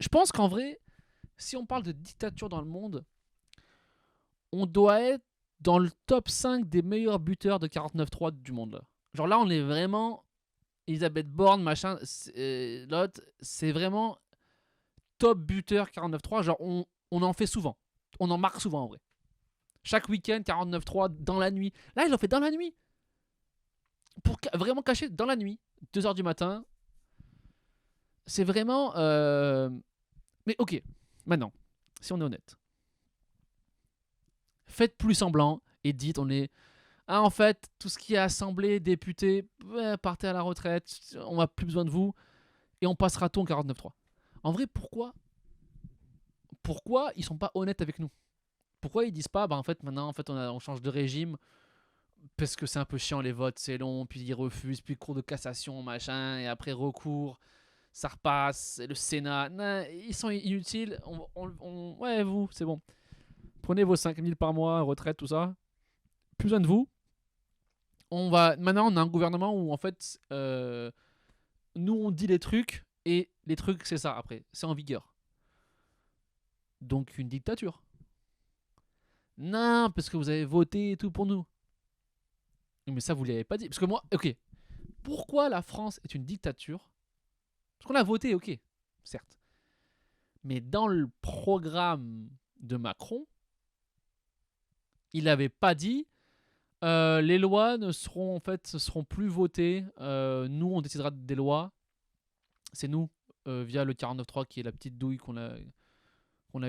Je pense qu'en vrai, si on parle de dictature dans le monde, on doit être dans le top 5 des meilleurs buteurs de 49-3 du monde. Là. Genre là, on est vraiment. Elisabeth Borne, machin, l'autre, c'est vraiment top buteur 49-3. Genre, on en fait souvent. On en marque souvent en vrai. Chaque week-end, 49-3 dans la nuit. Là, il en fait dans la nuit. Pour vraiment cacher dans la nuit. 2 heures du matin. C'est vraiment. Mais ok, maintenant, si on est honnête, faites plus semblant et dites on est. Ah, en fait, tout ce qui est assemblée, député, partez à la retraite, on n'a plus besoin de vous et on passera tout en 49-3. En vrai, pourquoi ils sont pas honnêtes avec nous? Pourquoi ils disent pas, bah en fait, maintenant, en fait, on change de régime parce que c'est un peu chiant les votes, c'est long, puis ils refusent, puis cours de cassation, machin, et après recours, ça repasse, le Sénat, non, ils sont inutiles, ouais, vous, c'est bon. Prenez vos 5 000 par mois, retraite, tout ça, plus besoin de vous. Maintenant, on a un gouvernement où, en fait, nous, on dit les trucs, et les trucs, c'est ça, après, c'est en vigueur. Donc, une dictature. Non, parce que vous avez voté et tout pour nous. Mais ça, vous ne l'avez pas dit. Parce que moi, ok, pourquoi la France est une dictature? Parce qu'on a voté, ok, certes. Mais dans le programme de Macron, il n'avait pas dit les lois ne seront en fait seront plus votées. Nous, on décidera des lois. C'est nous via le 49.3 qui est la petite douille qu'on a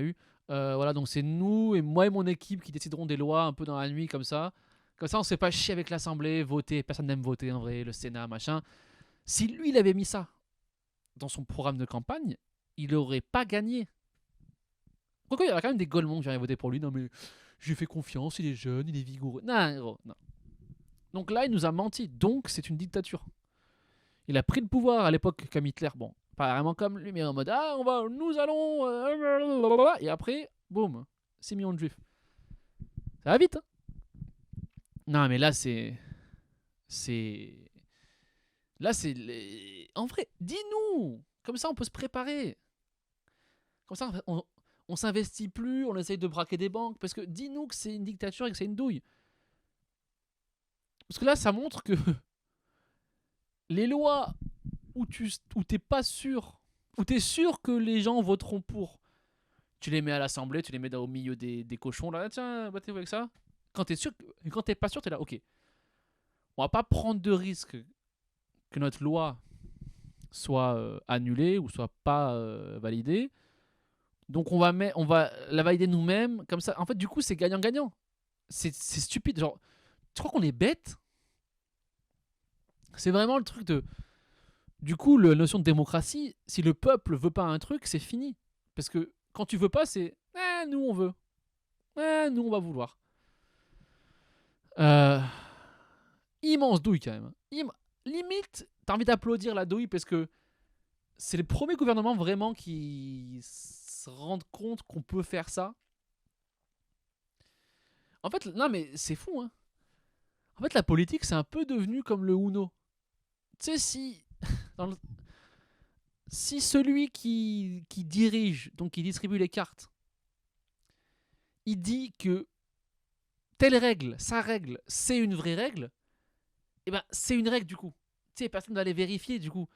eue. Voilà, donc c'est nous et moi et mon équipe qui décideront des lois un peu dans la nuit comme ça. Comme ça, on ne se fait pas chier avec l'Assemblée, voter. Personne n'aime voter en vrai, le Sénat, machin. Si lui, il avait mis ça dans son programme de campagne, il n'aurait pas gagné. Pourquoi il y a quand même des golemons qui auraient voté pour lui? Non, mais j'ai fait confiance, il est jeune, il est vigoureux. Non, gros, non. Donc là, il nous a menti. Donc, c'est une dictature. Il a pris le pouvoir à l'époque comme Hitler. Bon, pas vraiment comme lui, mais en mode ah, nous allons. Et après, boum, 6 millions de juifs. Ça va vite, hein? Non, mais là, c'est. Là, c'est. En vrai, dis-nous! Comme ça, on peut se préparer. Comme ça, on s'investit plus, on essaye de braquer des banques. Parce que dis-nous que c'est une dictature et que c'est une douille. Parce que là, ça montre que les lois où t'es pas sûr, où t'es sûr que les gens voteront pour, tu les mets à l'Assemblée, tu les mets au milieu des cochons, là, tiens, battez-vous avec ça. Quand t'es sûr, quand t'es pas sûr, t'es là, ok. On va pas prendre de risque que notre loi soit annulée ou soit pas validée. Donc on va la valider nous-mêmes, comme ça. En fait, du coup, c'est gagnant-gagnant. C'est stupide. Genre, tu crois qu'on est bête? C'est vraiment le truc de. Du coup, la notion de démocratie, si le peuple veut pas un truc, c'est fini. Parce que quand tu veux pas, c'est nous on veut. Nous on va vouloir. Euh, Immense douille quand même. Limite, t'as envie d'applaudir la douille parce que c'est le premier gouvernement vraiment qui se rend compte qu'on peut faire ça. En fait, non mais c'est fou, hein. En fait, la politique, c'est un peu devenu comme le Uno. Tu sais, dans le- si celui qui dirige, donc qui distribue les cartes, il dit que telle règle, sa règle, c'est une vraie règle, et ben c'est une règle du coup. Tu sais, personne ne va aller vérifier du coup.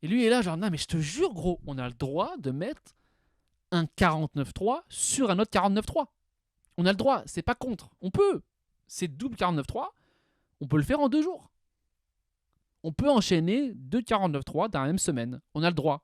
Et lui est là, genre, non, mais je te jure, gros, on a le droit de mettre un 49.3 sur un autre 49.3. On a le droit, c'est pas contre. On peut. C'est double 49.3, on peut le faire en 2 jours. On peut enchaîner deux 49.3 dans la même semaine. On a le droit.